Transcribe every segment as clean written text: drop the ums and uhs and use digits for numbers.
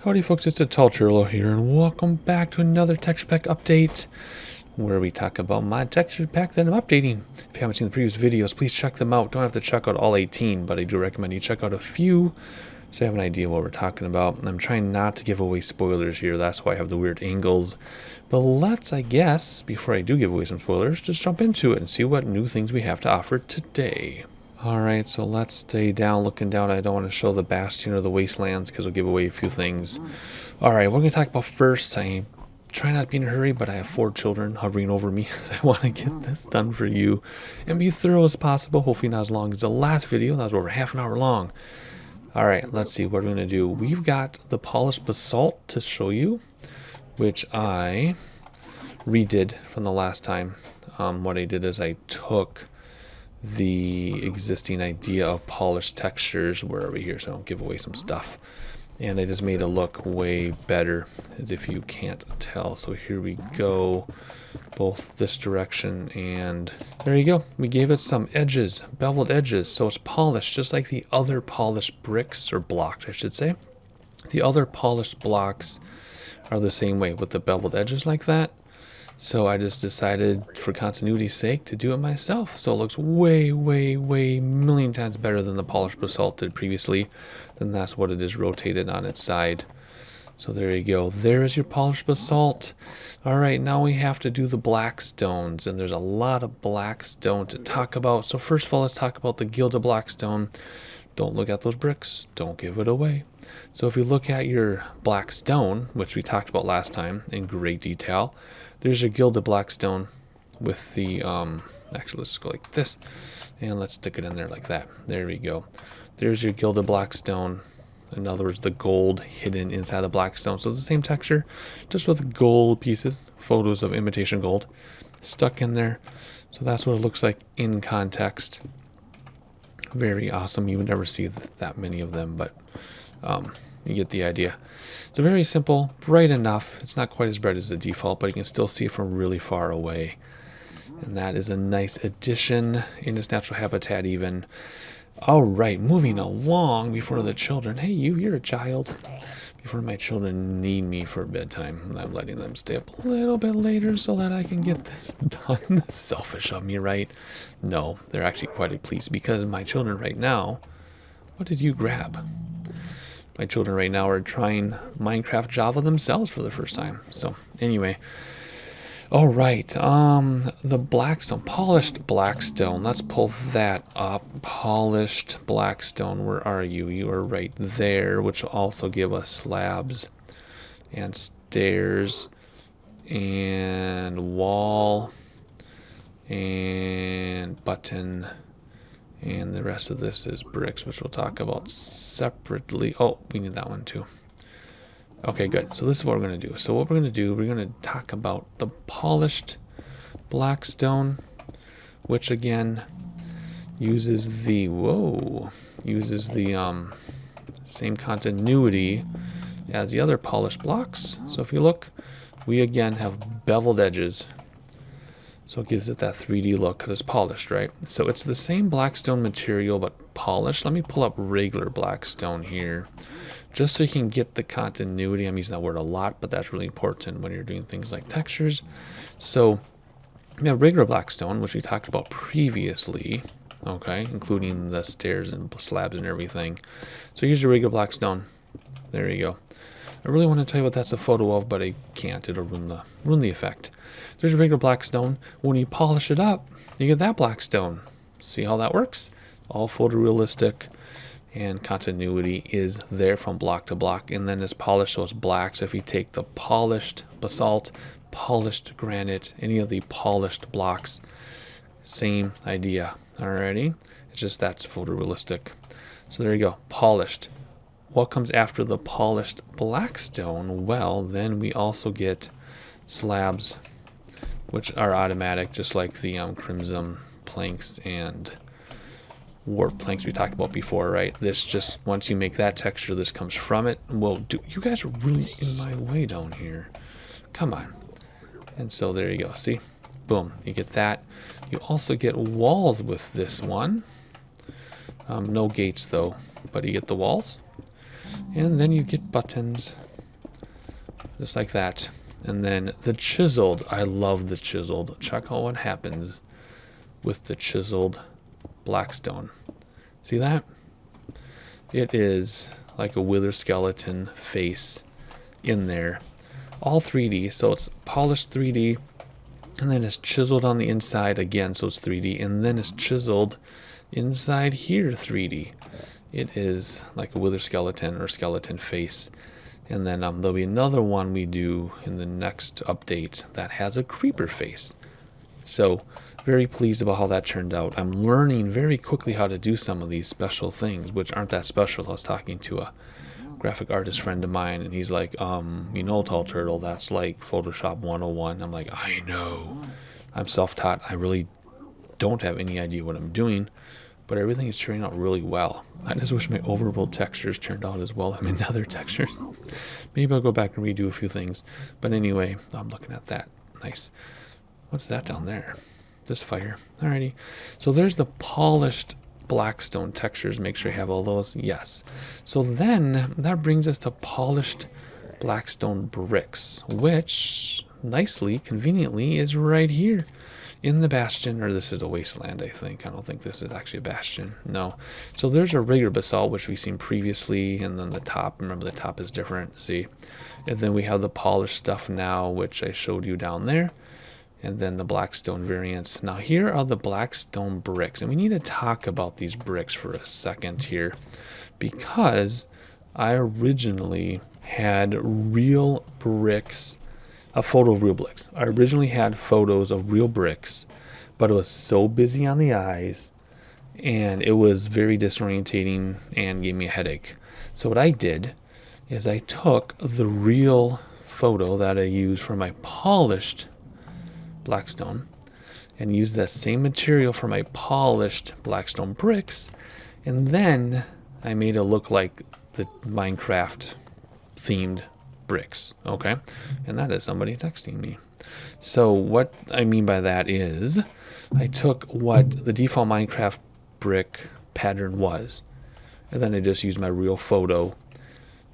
Howdy folks, it's Untitled here, and welcome back to another texture pack update, where we talk about my texture pack that I'm updating. If you haven't seen the previous videos, please check them out. Don't have to check out all 18, but I do recommend you check out a few, so you have an idea what we're talking about. I'm trying not to give away spoilers here, that's why I have the weird angles. But let's, I guess, before I do give away some spoilers, just jump into it and see what new things we have to offer today. Alright, so let's stay down, looking down. I don't want to show the Bastion or the Wastelands because we'll give away a few things. Alright, we're going to talk about first. I try not to be in a hurry, but I have 4 children hovering over me. So I want to get this done for you and be thorough as possible. Hopefully not as long as the last video. That was over half an hour long. Alright, let's see what we're going to do. We've got the polished basalt to show you, which I redid from the last time. What I did is I took the existing idea of polished textures. Where are we here, so I don't give away some stuff, and I just made it look way better, as if you can't tell. So here we go, both this direction, and there you go. We gave it some edges, beveled edges, so it's polished just like the other polished bricks, or blocked I should say. The other polished blocks are the same way with the beveled edges like that. So I just decided, for continuity's sake, to do it myself. So it looks way, way, way million times better than the polished basalt did previously. Then that's what it is rotated on its side. So there you go. There is your polished basalt. Alright, now we have to do the black stones. And there's a lot of black stone to talk about. So first of all, let's talk about the Gilda blackstone. Don't look at those bricks. Don't give it away. So if you look at your black stone, which we talked about last time in great detail, there's your Gilda blackstone with the, actually let's go like this, and let's stick it in there like that. There we go. There's your Gilda blackstone. In other words, the gold hidden inside the blackstone. So it's the same texture, just with gold pieces, photos of imitation gold, stuck in there. So that's what it looks like in context. Very awesome. You would never see that many of them, but you get the idea. So very simple, bright enough. It's not quite as bright as the default, but you can still see it from really far away. And that is a nice addition in its natural habitat even. Alright, moving along before the children. Hey, you're a child. Before my children need me for bedtime, I'm letting them stay up a little bit later so that I can get this done. Selfish of me, right? No, they're actually quite pleased because my children right now, what did you grab? My children right now are trying Minecraft Java themselves for the first time. So anyway, all right, the blackstone, polished blackstone. Let's pull that up. Polished blackstone. Where are you? You are right there, which will also give us slabs and stairs and wall and button. And the rest of this is bricks, which we'll talk about separately. Oh, we need that one too. Okay, good. So this is what we're going to do. So what we're going to do, we're going to talk about the polished blackstone, which again uses the, same continuity as the other polished blocks. So if you look, we again have beveled edges. So it gives it that 3D look because it's polished, right? So it's the same blackstone material but polished. Let me pull up regular blackstone here just so you can get the continuity. I'm using that word a lot, but that's really important when you're doing things like textures. So we have regular blackstone, which we talked about previously, okay, including the stairs and slabs and everything. So here's your regular blackstone. There you go. I really want to tell you what that's a photo of, but I can't. It'll ruin the effect. There's a regular blackstone. When you polish it up, you get that blackstone. See how that works? All photorealistic, and continuity is there from block to block, and then it's polished, so it's black. So if you take the polished basalt, polished granite, any of the polished blocks, same idea. Alrighty, it's just that's photorealistic. So there you go, polished. What comes after the polished blackstone? Well, then we also get slabs, which are automatic, just like the crimson planks and warp planks we talked about before, right? This just, once you make that texture, this comes from it. Well, you guys are really in my way down here. Come on. And so there you go. See? Boom. You get that. You also get walls with this one. No gates though, but you get the walls. And then you get buttons just like that. And then the chiseled, I love the chiseled. Check out what happens with the chiseled blackstone. See that? It is like a wither skeleton face in there. All 3D, so it's polished 3D, and then it's chiseled on the inside again, so it's 3D, and then it's chiseled inside here 3D. It is like a wither skeleton or skeleton face. And then there'll be another one we do in the next update that has a creeper face. So very pleased about how that turned out. I'm learning very quickly how to do some of these special things, which aren't that special. I was talking to a graphic artist friend of mine, and he's like, you know, Tall Turtle, that's like Photoshop 101. I'm like, I know. I'm self-taught. I really don't have any idea what I'm doing, but everything is turning out really well. I just wish my overworld textures turned out as well as my nether textures. Maybe I'll go back and redo a few things. But anyway, I'm looking at that. Nice. What's that down there? This fire. Alrighty. So there's the polished blackstone textures. Make sure you have all those. Yes. So then that brings us to polished blackstone bricks, which nicely, conveniently, is right here in the bastion. Or this is a wasteland, I think. I don't think this is actually a bastion. No. So there's a regular basalt, which we've seen previously, and then the top. Remember, the top is different. See? And then we have the polished stuff now, which I showed you down there. And then the blackstone variants. Now here are the blackstone bricks. And we need to talk about these bricks for a second here, because I originally had real bricks, a photo of real bricks. I originally had photos of real bricks, but it was so busy on the eyes and it was very disorientating and gave me a headache. So what I did is I took the real photo that I used for my polished blackstone and used that same material for my polished blackstone bricks, and then I made it look like the Minecraft themed bricks. Okay, and that is somebody texting me. So what I mean by that is I took what the default Minecraft brick pattern was, and then I just used my real photo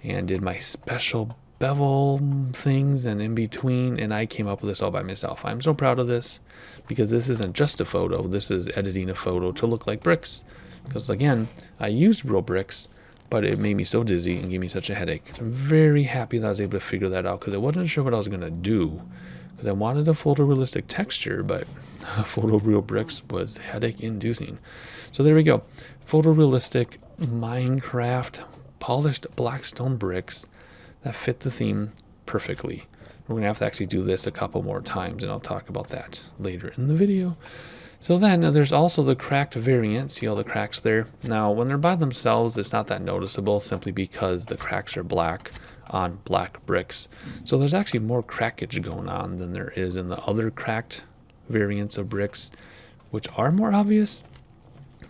and did my special bevel things and in between, and I came up with this all by myself. I'm so proud of this, because this isn't just a photo, this is editing a photo to look like bricks, because again, I used real bricks, but it made me so dizzy and gave me such a headache. So I'm very happy that I was able to figure that out, because I wasn't sure what I was going to do, because I wanted a photorealistic texture, but photo real bricks was headache inducing. So there we go, photorealistic Minecraft polished blackstone bricks that fit the theme perfectly. We're going to have to actually do this a couple more times, and I'll talk about that later in the video. So then there's also the cracked variant. See all the cracks there? Now, when they're by themselves, it's not that noticeable, simply because the cracks are black on black bricks. So there's actually more crackage going on than there is in the other cracked variants of bricks, which are more obvious.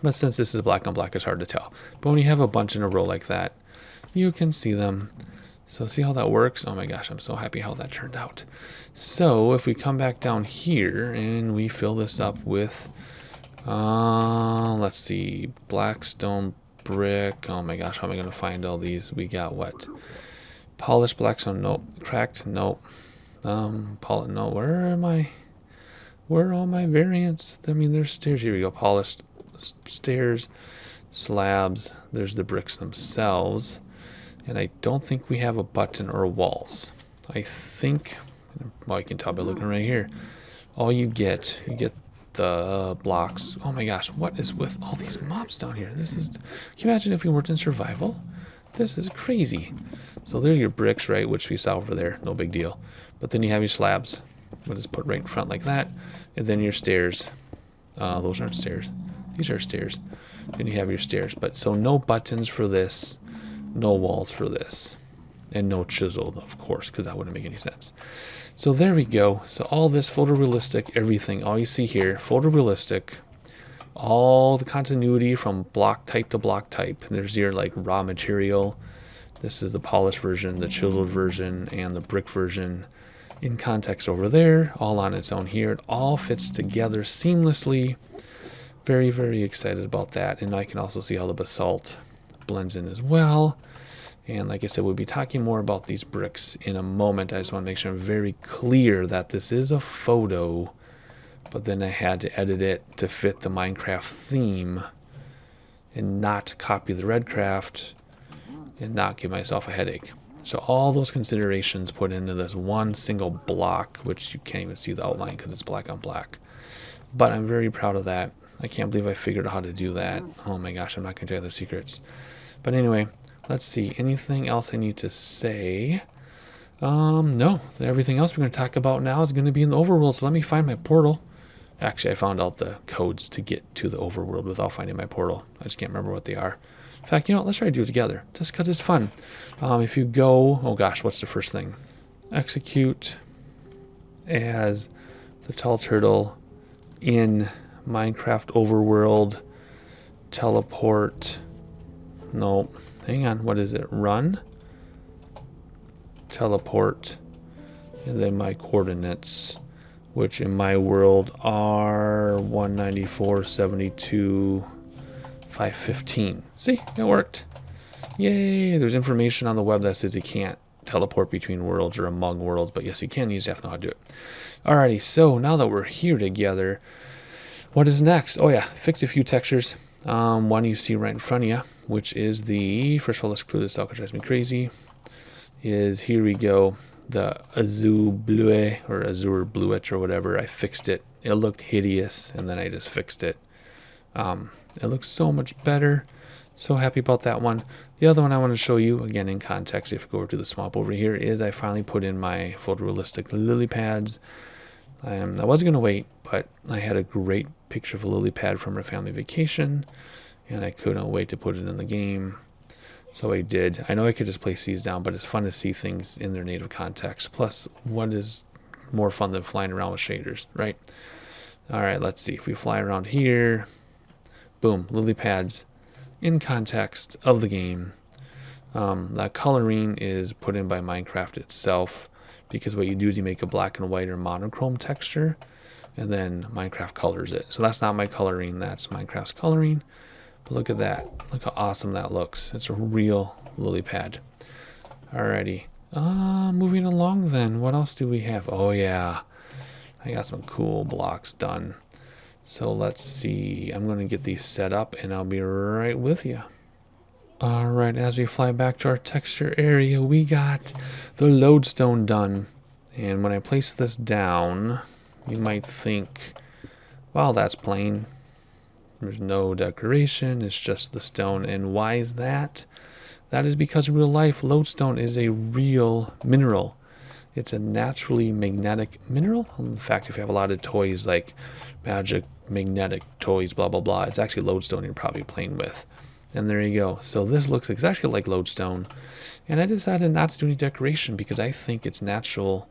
But since this is black on black, it's hard to tell. But when you have a bunch in a row like that, you can see them. So see how that works? Oh my gosh, I'm so happy how that turned out. So if we come back down here and we fill this up with, let's see, blackstone brick. Oh my gosh, how am I going to find all these? We got what? Polished blackstone, nope. Cracked, nope. No, where are all my variants? I mean, there's stairs. Here we go. Polished stairs, slabs. There's the bricks themselves. And I don't think we have a button or walls. I think, well, you can tell by looking right here. All you get the blocks. Oh my gosh, what is with all these mobs down here? This is, can you imagine if we weren't in survival? This is crazy. So there's your bricks, right, which we saw over there, no big deal. But then you have your slabs. We'll just put right in front like that. And then your stairs. Those aren't stairs. These are stairs. Then you have your stairs. But so no buttons for this. No walls for this, and no chiseled, of course, because that wouldn't make any sense. So there we go. So all this photorealistic, everything, all you see here, photorealistic, all the continuity from block type to block type. And there's your like raw material. This is the polished version, the chiseled version, and the brick version in context over there, all on its own here. It all fits together seamlessly. Very, very excited about that. And I can also see how the basalt blends in as well. And like I said, we'll be talking more about these bricks in a moment. I just want to make sure I'm very clear that this is a photo, but then I had to edit it to fit the Minecraft theme and not copy the Redcraft and not give myself a headache. So all those considerations put into this one single block, which you can't even see the outline because it's black on black. But I'm very proud of that. I can't believe I figured out how to do that. Oh my gosh, I'm not going to tell you the secrets. But anyway, let's see. Anything else I need to say? No. Everything else we're going to talk about now is going to be in the overworld. So let me find my portal. Actually, I found out the codes to get to the overworld without finding my portal. I just can't remember what they are. In fact, you know what? Let's try to do it together, just because it's fun. If you go, oh gosh, what's the first thing? Execute as the tall turtle in Minecraft overworld. Teleport. No, hang on. What is it? Run. Teleport. And then my coordinates, which in my world are 194, 72, 515. See, it worked. Yay! There's information on the web that says you can't teleport between worlds or among worlds, but yes, you can. You just have to know how to do it. Alrighty, so now that we're here together, what is next? Oh yeah, fixed a few textures. One you see right in front of you, which is the, first of all, let's clear this out because it drives me crazy, is, here we go, the Azure Bleu or Azure Bluet or whatever. I fixed it. It looked hideous, and then I just fixed it. It looks so much better. So happy about that one. The other one I want to show you, again in context, if you go over to the swamp over here, is I finally put in my photorealistic lily pads. I wasn't going to wait, but I had a great picture of a lily pad from our family vacation, and I couldn't wait to put it in the game. So I did. I know I could just place these down, but it's fun to see things in their native context. Plus, what is more fun than flying around with shaders, right? All right, let's see. If we fly around here, boom, lily pads in context of the game. That coloring is put in by Minecraft itself, because what you do is you make a black and white or monochrome texture, and then Minecraft colors it. So that's not my coloring, that's Minecraft's coloring. But look at that. Look how awesome that looks. It's a real lily pad. Alrighty. Moving along then. What else do we have? Oh yeah. I got some cool blocks done. So let's see. I'm going to get these set up and I'll be right with you. Alright, as we fly back to our texture area, we got the Lodestone done. And when I place this down, you might think, well, that's plain. There's no decoration, it's just the stone. And why is that? That is because in real life, lodestone is a real mineral. It's a naturally magnetic mineral. In fact, if you have a lot of toys like magic, magnetic toys, blah, blah, blah, it's actually lodestone you're probably playing with. And there you go. So this looks exactly like lodestone. And I decided not to do any decoration because I think its natural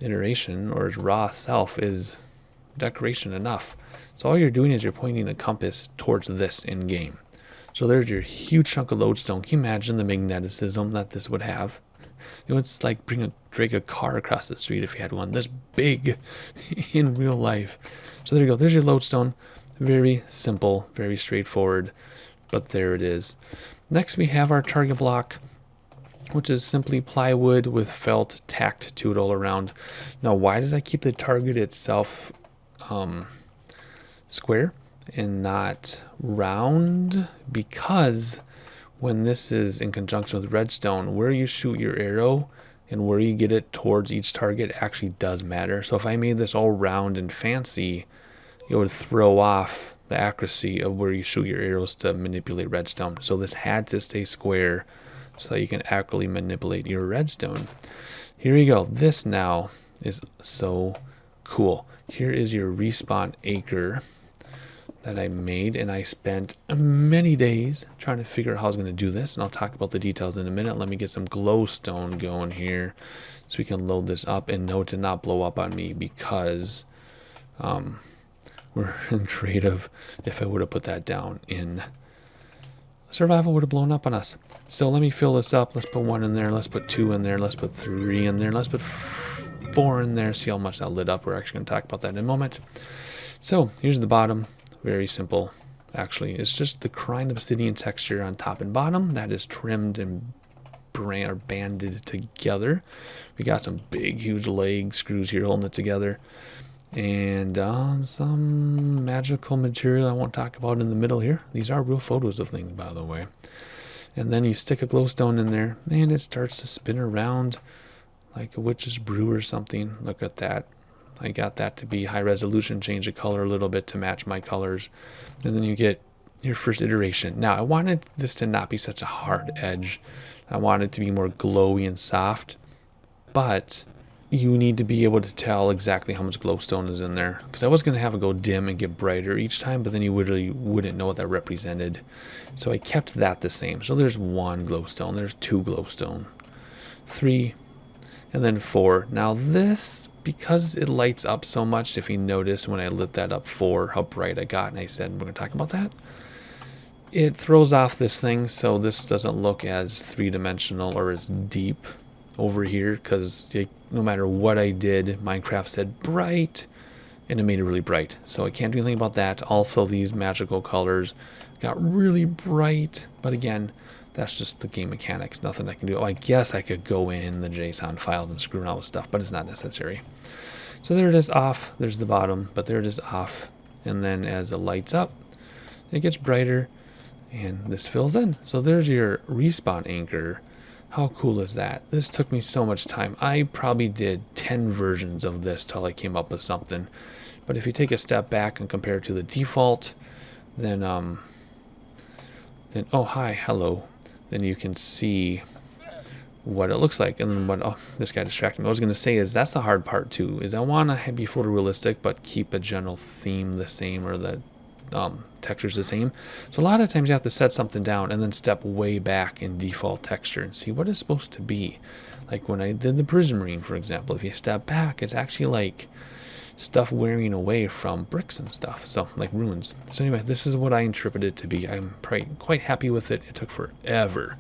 iteration or its raw self is decoration enough. So all you're doing is you're pointing a compass towards this in game. So there's your huge chunk of lodestone. Can you imagine the magneticism that this would have? You know, it's like drag a car across the street if you had one this big in real life. So there you go. There's your lodestone. Very simple, very straightforward, but there it is. Next we have our target block, which is simply plywood with felt tacked to it all around. Now, why did I keep the target itself square and not round? Because when this is in conjunction with redstone, where you shoot your arrow and where you get it towards each target actually does matter. So if I made this all round and fancy, it would throw off the accuracy of where you shoot your arrows to manipulate redstone. So this had to stay square so that you can accurately manipulate your redstone. Here you go. This now is so cool. Here is your respawn acre that I made, and I spent many days trying to figure out how I was going to do this, and I'll talk about the details in a minute. Let me get some glowstone going here so we can load this up, and no, to not blow up on me because we're in trade of, if I would have put that down in survival, would have blown up on us. So let me fill this up. Let's put 1 in there, let's put 2 in there, let's put 3 in there, let's put 4 in there. See how much that lit up. We're actually going to talk about that in a moment. So here's the bottom. Very simple, actually. It's just the crying obsidian texture on top and bottom that is trimmed and banded together. We got some big, huge leg screws here holding it together. And some magical material I won't talk about in the middle here. These are real photos of things, by the way. And then you stick a glowstone in there, and it starts to spin around like a witch's brew or something. Look at that. I got that to be high resolution, change the color a little bit to match my colors. And then you get your first iteration. Now, I wanted this to not be such a hard edge. I wanted it to be more glowy and soft. But you need to be able to tell exactly how much glowstone is in there, because I was going to have it go dim and get brighter each time, but then you really wouldn't know what that represented. So I kept that the same. So there's 1 glowstone, there's 2 glowstone, 3, and then 4. Now this, because it lights up so much, if you notice when I lit that up 4, how bright I got, and I said we're going to talk about that, it throws off this thing, so this doesn't look as three-dimensional or as deep over here, because no matter what I did, Minecraft said bright, and it made it really bright. So I can't do anything about that. Also, these magical colors got really bright, but again, that's just the game mechanics. Nothing I can do. Oh, I guess I could go in the JSON files and screw around with stuff, but it's not necessary. So there it is off. There's the bottom, but there it is off. And then as it lights up, it gets brighter, and this fills in. So there's your respawn anchor. How cool is that? This took me so much time. I probably did 10 versions of this till I came up with something. But if you take a step back and compare it to the default, then oh, hi, hello. Then you can see what it looks like. And then what, oh, this guy distracted me. What I was going to say is that's the hard part too, is I want to be photorealistic, but keep a general theme the same, or the textures the same. So a lot of times you have to set something down and then step way back in default texture and see what it's supposed to be. Like when I did the prison marine, for example, if you step back, it's actually like stuff wearing away from bricks and stuff, so like ruins. So anyway, this is what I interpreted it to be. I'm quite happy with it. It took forever.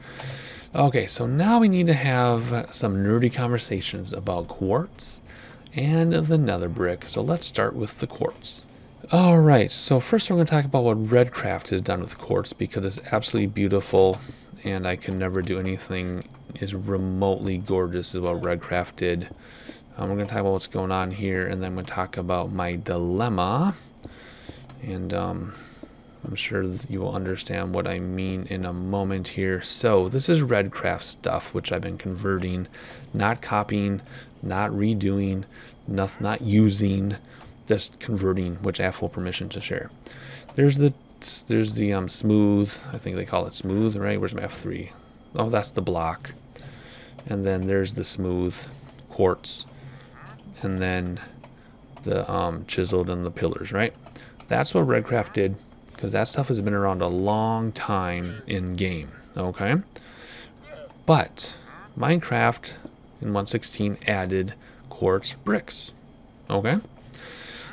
Okay, so now we need to have some nerdy conversations about quartz and the nether brick. So let's start with the quartz. Alright, so first we're going to talk about what Redcraft has done with quartz, because it's absolutely beautiful, and I can never do anything as remotely gorgeous as what Redcraft did. We're going to talk about what's going on here, and then we're going to talk about my dilemma, and I'm sure you will understand what I mean in a moment here. So this is Redcraft stuff, which I've been converting, not copying, not redoing, not using, just converting, which I have full permission to share. There's the smooth, I think they call it smooth, right? Where's my F3? Oh, that's the block. And then there's the smooth quartz, and then the chiseled and the pillars, right? That's what Redcraft did, because that stuff has been around a long time in game, okay? But Minecraft in 1.16 added quartz bricks, okay?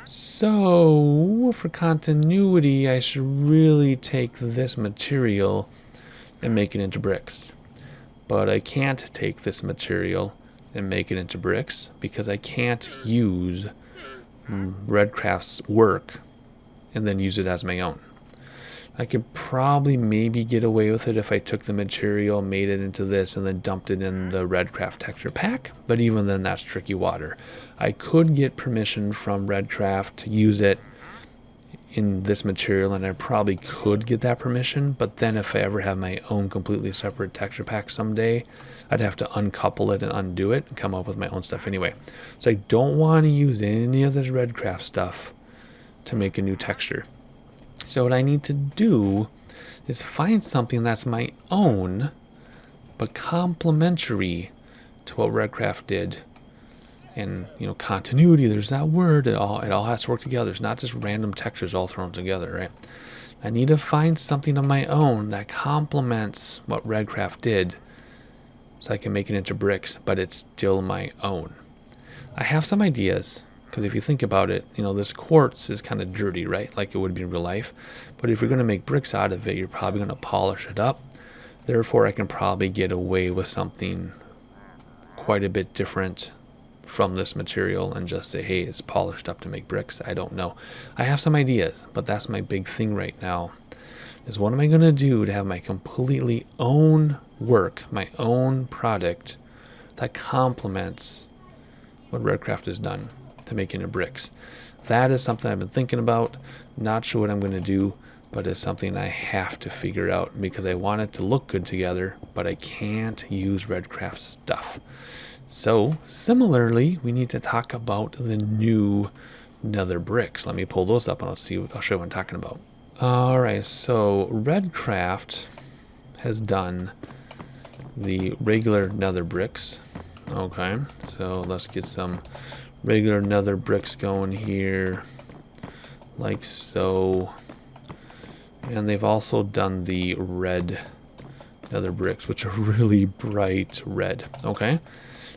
So, for continuity, I should really take this material and make it into bricks. But I can't take this material and make it into bricks, because I can't use Redcraft's work and then use it as my own. I could probably maybe get away with it if I took the material, made it into this, and then dumped it in the Redcraft texture pack, but even then that's tricky water. I could get permission from Redcraft to use it in this material, and I probably could get that permission, but then if I ever have my own completely separate texture pack someday, I'd have to uncouple it and undo it and come up with my own stuff anyway. So I don't want to use any of this Redcraft stuff to make a new texture. So what I need to do is find something that's my own, but complementary to what Redcraft did. And, you know, continuity, there's that word. It all has to work together. It's not just random textures all thrown together, right? I need to find something of my own that complements what Redcraft did, so I can make it into bricks, but it's still my own. I have some ideas. Because if you think about it, you know, this quartz is kind of dirty, right? Like it would be in real life. But if you're going to make bricks out of it, you're probably going to polish it up. Therefore, I can probably get away with something quite a bit different from this material and just say, hey, it's polished up to make bricks. I don't know. I have some ideas, but that's my big thing right now, is what am I going to do to have my completely own work, my own product that complements what Redcraft has done to make into bricks. That is something I've been thinking about. Not sure what I'm going to do, but it's something I have to figure out because I want it to look good together, but I can't use Redcraft stuff. So similarly, we need to talk about the new Nether Bricks. Let me pull those up and I'll show you what I'm talking about. All right, so Redcraft has done the regular Nether Bricks. Okay, so let's get some regular Nether Bricks going here, like so. And they've also done the red Nether Bricks, which are really bright red. Okay,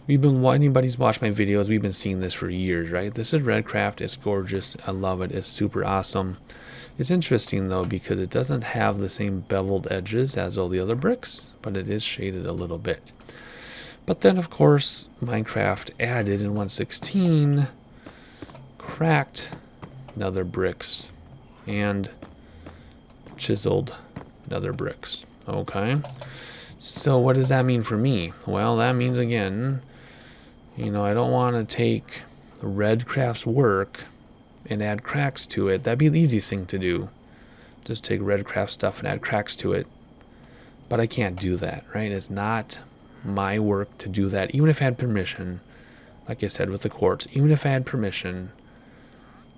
anybody's watched my videos, we've been seeing this for years, right? This is Redcraft. It's gorgeous. I love it. It's super awesome. It's interesting though because it doesn't have the same beveled edges as all the other bricks, but it is shaded a little bit. But then of course Minecraft added in 1.16 cracked Nether Bricks and chiseled Nether Bricks. Okay, so what does that mean for me? Well, that means again, you know, I don't want to take Redcraft's work and add cracks to it. That'd be the easiest thing to do. Just take Redcraft stuff and add cracks to it. But I can't do that, right? It's not my work to do that. Even if I had permission, like I said with the quartz, even if I had permission,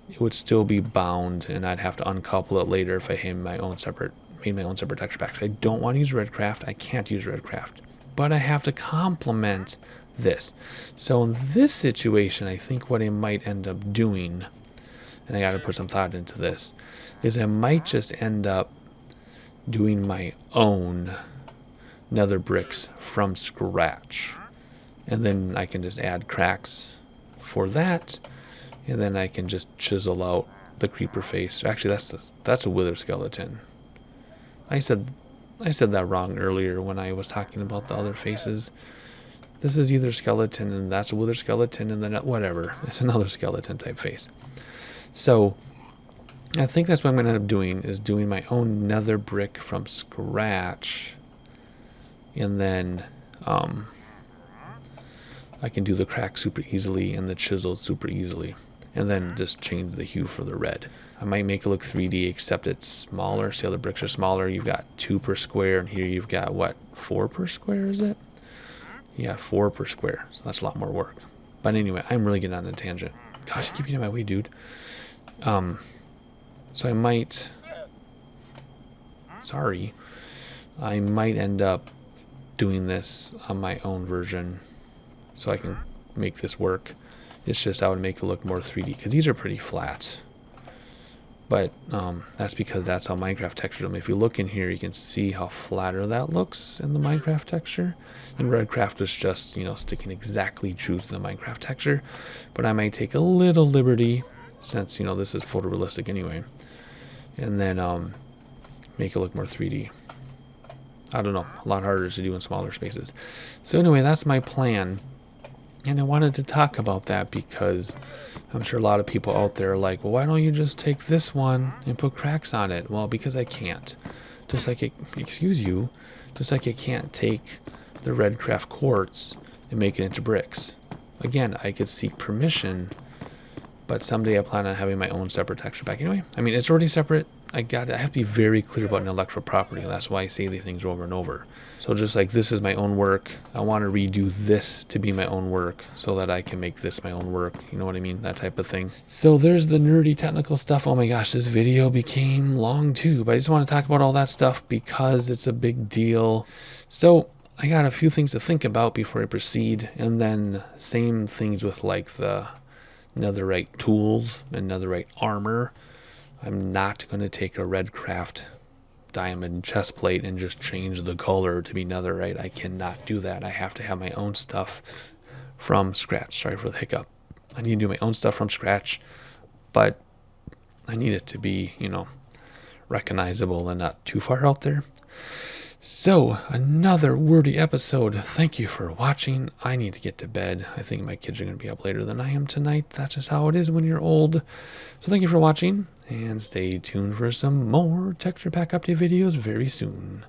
it would still be bound and I'd have to uncouple it later if I made my own separate texture packs. I don't want to use Redcraft. I can't use Redcraft. But I have to complement this. So in this situation, I think what I might end up doing, and I got to put some thought into this, is I might just end up doing my own Nether Bricks from scratch. And then I can just add cracks for that. And then I can just chisel out the creeper face. Actually, that's a wither skeleton. I said that wrong earlier when I was talking about the other faces. This is either skeleton and that's a wither skeleton and then whatever. It's another skeleton type face. So I think that's what I'm going to end up doing, is doing my own Nether Brick from scratch. And then I can do the crack super easily and the chisel super easily. And then just change the hue for the red. I might make it look 3D, except it's smaller. See how the bricks are smaller? You've got 2 per square, and here you've got, what, 4 per square, is it? Yeah, 4 per square. So that's a lot more work. But anyway, I'm really getting on a tangent. Gosh, you keep getting in my way, dude. So I might... Sorry. I might end up doing this on my own version so I can make this work. It's just I would make it look more 3D because these are pretty flat. But that's because that's how Minecraft textures them. If you look in here, you can see how flatter that looks in the Minecraft texture. And Redcraft was just, you know, sticking exactly true to the Minecraft texture. But I might take a little liberty, since, you know, this is photorealistic anyway, and then make it look more 3D. I don't know, a lot harder to do in smaller spaces. So anyway, that's my plan. And I wanted to talk about that because I'm sure a lot of people out there are like, well, why don't you just take this one and put cracks on it? Well, because I can't. Just like it, excuse you, just like I can't take the Redcraft quartz and make it into bricks. Again, I could seek permission, but someday I plan on having my own separate texture pack. Anyway, I mean, it's already separate. I have to be very clear about intellectual property. That's why I say these things over and over. So just like this is my own work, I want to redo this to be my own work so that I can make this my own work. You know what I mean? That type of thing. So there's the nerdy technical stuff. Oh my gosh, this video became long too, but I just want to talk about all that stuff because it's a big deal. So I got a few things to think about before I proceed, and then same things with like the netherite tools and netherite armor. I'm not going to take a Redcraft diamond chest plate and just change the color to be netherite. I cannot do that. I have to have my own stuff from scratch. Sorry for the hiccup. I need to do my own stuff from scratch, but I need it to be, you know, recognizable and not too far out there. So, another wordy episode. Thank you for watching. I need to get to bed. I think my kids are going to be up later than I am tonight. That's just how it is when you're old. So thank you for watching, and stay tuned for some more texture pack update videos very soon.